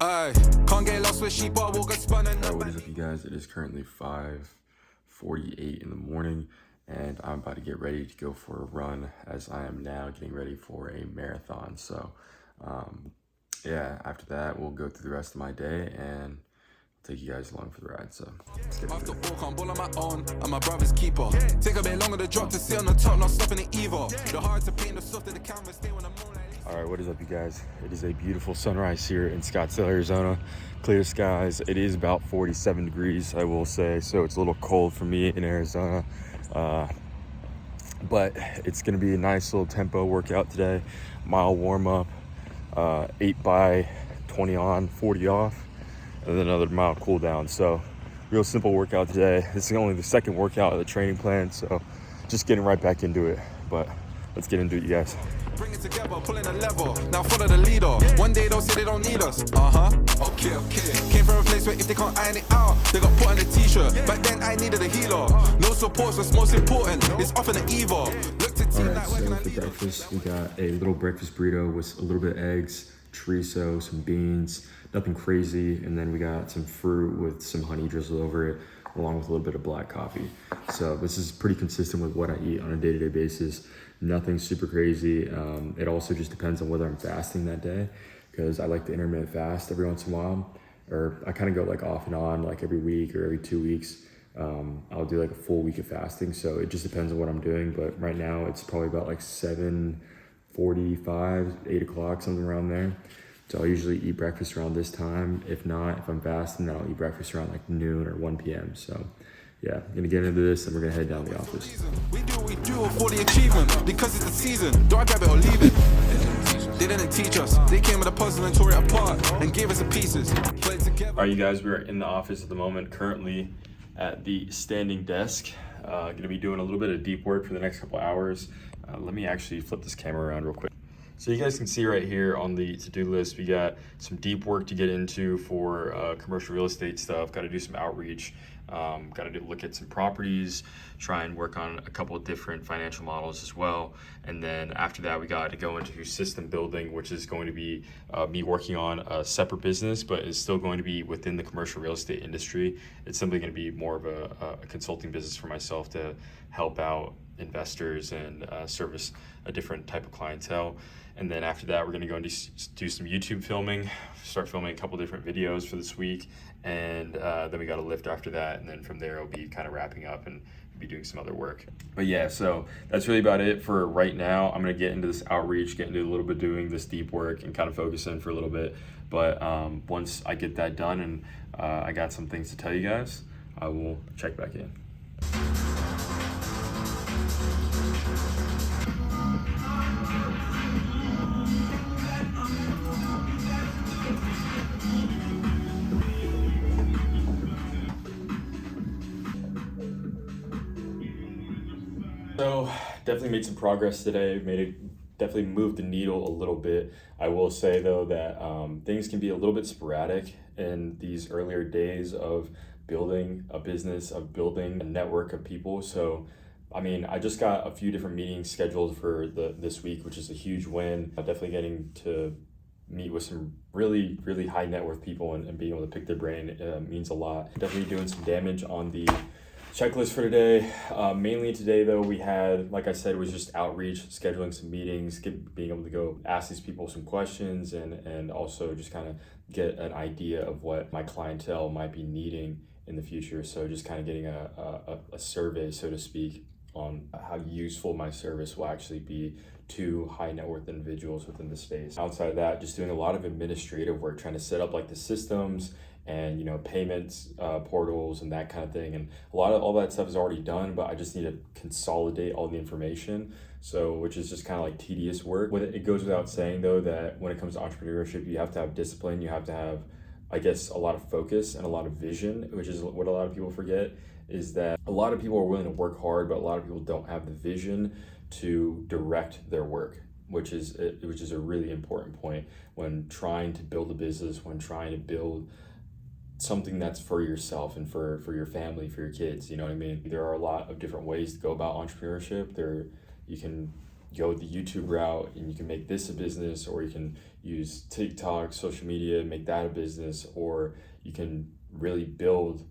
Can't get lost with sheep, but walk a spun and what is up, you guys? It is currently 5:48 in the morning, and I'm about to get ready to go for a run, as I am now getting ready for a marathon. So, yeah, after that, we'll go through the rest of my day and take you guys along for the ride. So let's get into it. After all, ball on my own, I'm my brother's keeper. Take a bit longer to drop to sit on the top, not stopping it either. The hard to paint, the soft in the canvas, stay when I'm moonlight. All right, what is up, you guys? It is a beautiful sunrise here in Scottsdale, Arizona. Clear skies. It is about 47 degrees, I will say, so it's a little cold for me in Arizona. But it's gonna be a nice little tempo workout today. Mile warm up, 8 by 20 on, 40 off, and then another mile cool down. So real simple workout today. This is only the second workout of the training plan, so just getting right back into it. But let's get into it, you guys. Bring it together, pulling a level. Now follow the leader. One day they'll say they don't need us. Okay. Came from a place where if they can't iron it out, they got put on a t-shirt. Back then I needed a healer. No support, what's most important. It's often an evil. Look to team Alright, so for breakfast, we got a little breakfast burrito with a little bit of eggs, chorizo, some beans, nothing crazy. And then we got some fruit with some honey drizzled over it, along with a little bit of black coffee. So this is pretty consistent with what I eat on a day-to-day basis. Nothing super crazy. It also just depends on whether I'm fasting that day, because I like to intermittent fast every once in a while, or I kind of go like off and on, like every week or every 2 weeks. I'll do like a full week of fasting. So it just depends on what I'm doing. But right now it's probably about like 7:45, 8 o'clock, something around there. So I'll usually eat breakfast around this time. If not, if I'm fasting, then I'll eat breakfast around like noon or 1 p.m. So yeah, I'm gonna get into this and we're gonna head down to the office. We do what we do for the achievement, because it's the season. Do I grab it or leave it? They didn't teach us. They came with a puzzle and tore it apart and gave us the pieces. Put it together. All right, you guys, we're in the office at the moment, currently at the standing desk. Gonna be doing a little bit of deep work for the next couple hours. Let me actually flip this camera around real quick. So you guys can see right here on the to-do list, we got some deep work to get into for commercial real estate stuff. Got to do some outreach. Got to look at some properties, try and work on a couple of different financial models as well. And then after that, we got to go into system building, which is going to be me working on a separate business, but is still going to be within the commercial real estate industry. It's simply going to be more of a consulting business for myself to help out investors and service a different type of clientele. And then after that, we're going to go and do some YouTube filming, start filming a couple different videos for this week. And then we got a lift after that. And then from there, it'll be kind of wrapping up and be doing some other work. But yeah, so that's really about it for right now. I'm going to get into this outreach, get into a little bit doing this deep work and kind of focus in for a little bit. But once I get that done and I got some things to tell you guys, I will check back in. So definitely made some progress today. Definitely moved the needle a little bit. I will say though that things can be a little bit sporadic in these earlier days of building a business, of building a network of people. So I mean, I just got a few different meetings scheduled for this week, which is a huge win. Definitely getting to meet with some really high net worth people and being able to pick their brain means a lot. Definitely doing some damage on the checklist for today. Mainly today though, we had, like I said, was just outreach, scheduling some meetings, being able to go ask these people some questions and also just kind of get an idea of what my clientele might be needing in the future. So just kind of getting a survey, so to speak, on how useful my service will actually be to high net worth individuals within the space. Outside of that, just doing a lot of administrative work, trying to set up like the systems and payments portals and that kind of thing. And a lot of all that stuff is already done, but I just need to consolidate all the information. So, which is just kind of like tedious work. It goes without saying though that when it comes to entrepreneurship, you have to have discipline, you have to have, I guess, a lot of focus and a lot of vision, which is what a lot of people forget, is that a lot of people are willing to work hard, but a lot of people don't have the vision to direct their work, which is a really important point when trying to build a business, when trying to build something that's for yourself and for your family, for your kids, you know what I mean? There are a lot of different ways to go about entrepreneurship. You can go the YouTube route and you can make this a business, or you can use TikTok, social media, make that a business, or you can really build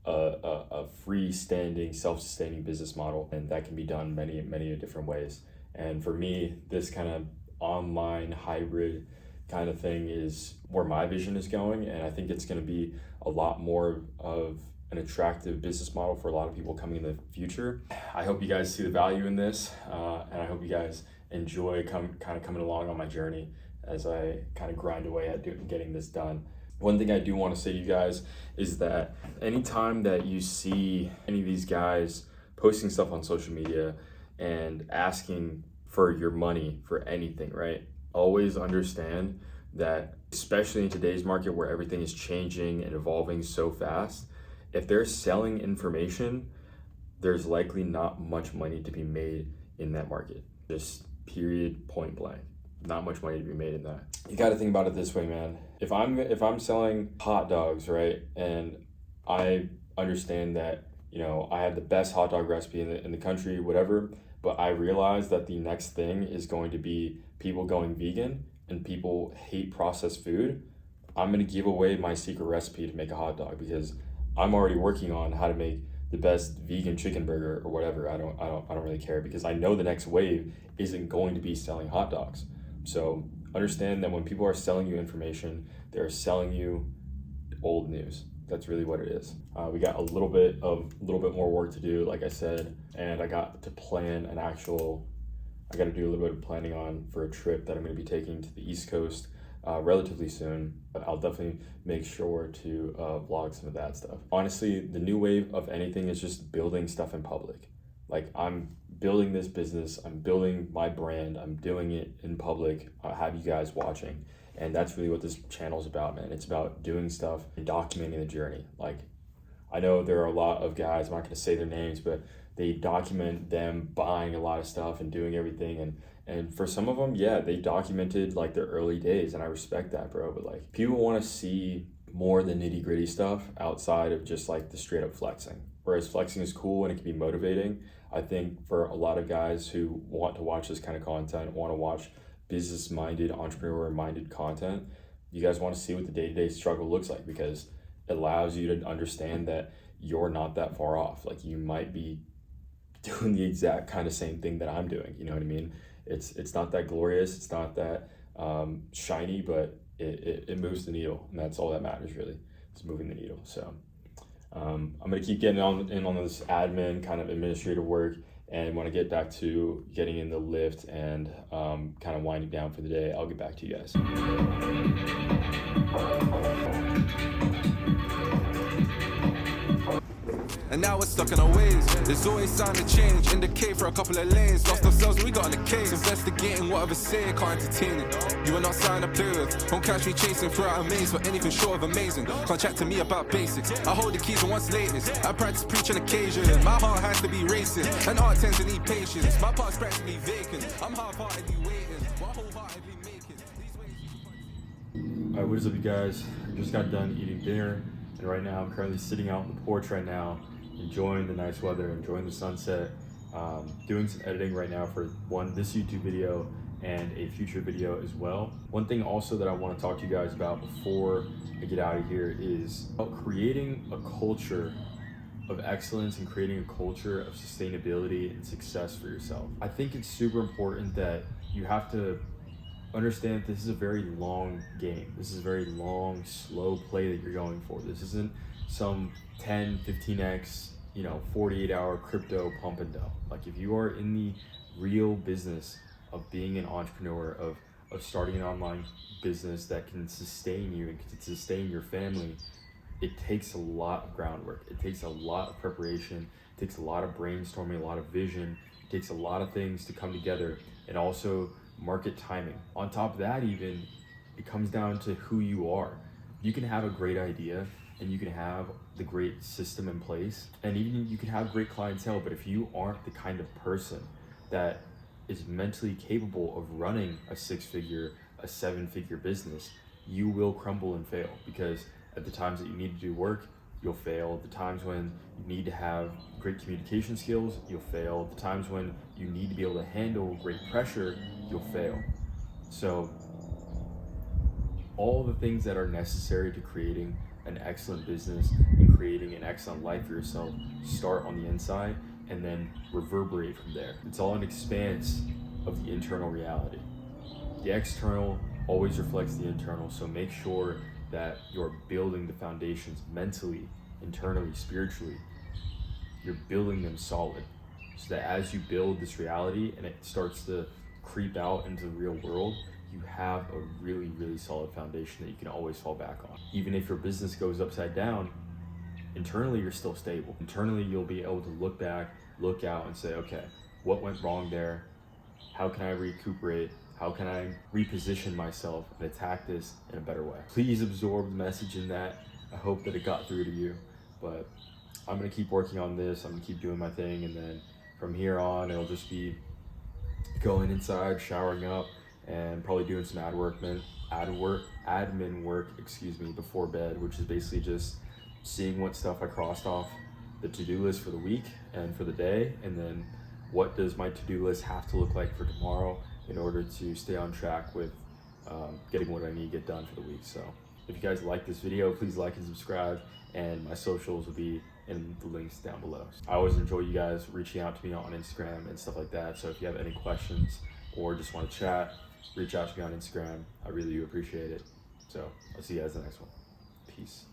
a freestanding, self-sustaining business model, and that can be done many different ways. And for me, this kind of online hybrid kind of thing is where my vision is going, and I think it's going to be a lot more of an attractive business model for a lot of people coming in the future. I hope you guys see the value in this, and I hope you guys enjoy coming along on my journey as I kind of grind away at getting this done. One thing I do want to say to you guys is that anytime that you see any of these guys posting stuff on social media and asking for your money for anything, right? Always understand that, especially in today's market where everything is changing and evolving so fast, if they're selling information, there's likely not much money to be made in that market. Just period, point blank. Not much money to be made in that. You got to think about it this way, man. If I'm selling hot dogs, right, and I understand that, you know, I have the best hot dog recipe in the country, whatever, but I realize that the next thing is going to be people going vegan and people hate processed food, I'm going to give away my secret recipe to make a hot dog, because I'm already working on how to make the best vegan chicken burger or whatever. I don't really care, because I know the next wave isn't going to be selling hot dogs. So understand that when people are selling you information, they're selling you old news. That's really what it is. We got a little bit more work to do, like I said, and I got to plan I got to do a little bit of planning on for a trip that I'm going to be taking to the East Coast relatively soon. But I'll definitely make sure to vlog some of that stuff. Honestly, the new wave of anything is just building stuff in public. Like, I'm building this business, I'm building my brand, I'm doing it in public, I have you guys watching. And that's really what this channel is about, man. It's about doing stuff and documenting the journey. Like, I know there are a lot of guys, I'm not gonna say their names, but they document them buying a lot of stuff and doing everything. And for some of them, yeah, they documented like their early days, and I respect that, bro. But like, people wanna see more of the nitty gritty stuff outside of just like the straight up flexing. Whereas flexing is cool and it can be motivating, I think for a lot of guys who want to watch this kind of content, want to watch business-minded, entrepreneur-minded content, you guys want to see what the day-to-day struggle looks like, because it allows you to understand that you're not that far off. Like, you might be doing the exact kind of same thing that I'm doing, you know what I mean? It's not that glorious, it's not that shiny, but it moves the needle, and that's all that matters, really. It's moving the needle. So I'm gonna keep getting in on this admin kind of administrative work, and when I get back to getting in the lift and kind of winding down for the day, I'll get back to you guys. And now we're stuck in our ways. There's always sign of change. In the cave for a couple of lanes. Lost ourselves, we got in the case. Investigating whatever say, can't entertain it. You are not sign to play with. Won't catch me chasing throughout a maze for anything short of amazing. Can't chat to me about basics. I hold the keys on what's latest. I practice preaching occasion. My heart has to be racing. And art tends to need patience. My part's practically vacant. I'm half-heartedly waiting. While wholeheartedly making. Alright, what is up, you guys? I just got done eating dinner, and right now I'm currently sitting out on the porch right now, enjoying the nice weather, enjoying the sunset, doing some editing right now for this YouTube video and a future video as well. One thing also that I want to talk to you guys about before I get out of here is about creating a culture of excellence and creating a culture of sustainability and success for yourself. I think it's super important that you have to understand this is a very long game. This is a very long, slow play that you're going for. This isn't some 10, 15x, 48-hour crypto pump and dump. Like, if you are in the real business of being an entrepreneur, of starting an online business that can sustain you and can sustain your family, it takes a lot of groundwork. It takes a lot of preparation. It takes a lot of brainstorming, a lot of vision. It takes a lot of things to come together, and also market timing. On top of that, even, it comes down to who you are. You can have a great idea and you can have the great system in place, and even you can have great clientele, but if you aren't the kind of person that is mentally capable of running a 6-figure, a 7-figure business, you will crumble and fail, because at the times that you need to do work, you'll fail. The times when you need to have great communication skills, you'll fail. The times when you need to be able to handle great pressure, you'll fail. So all the things that are necessary to creating an excellent business and creating an excellent life for yourself start on the inside and then reverberate from there. It's all an expanse of the internal reality. The external always reflects the internal, so make sure that you're building the foundations mentally, internally, spiritually. You're building them solid so that as you build this reality and it starts to creep out into the real world, you have a really, really solid foundation that you can always fall back on. Even if your business goes upside down, internally you're still stable. Internally you'll be able to look back, look out and say, okay, what went wrong there? How can I recuperate? How can I reposition myself and attack this in a better way? Please absorb the message in that. I hope that it got through to you, but I'm gonna keep working on this. I'm gonna keep doing my thing, and then from here on, it'll just be going inside, showering up, and probably doing some admin work, before bed, which is basically just seeing what stuff I crossed off the to-do list for the week and for the day, and then what does my to-do list have to look like for tomorrow in order to stay on track with getting what I need to get done for the week. So if you guys like this video, please like and subscribe, and my socials will be in the links down below. I always enjoy you guys reaching out to me on Instagram and stuff like that. So if you have any questions or just want to chat, reach out to me on Instagram. I really do appreciate it. So I'll see you guys in the next one. Peace.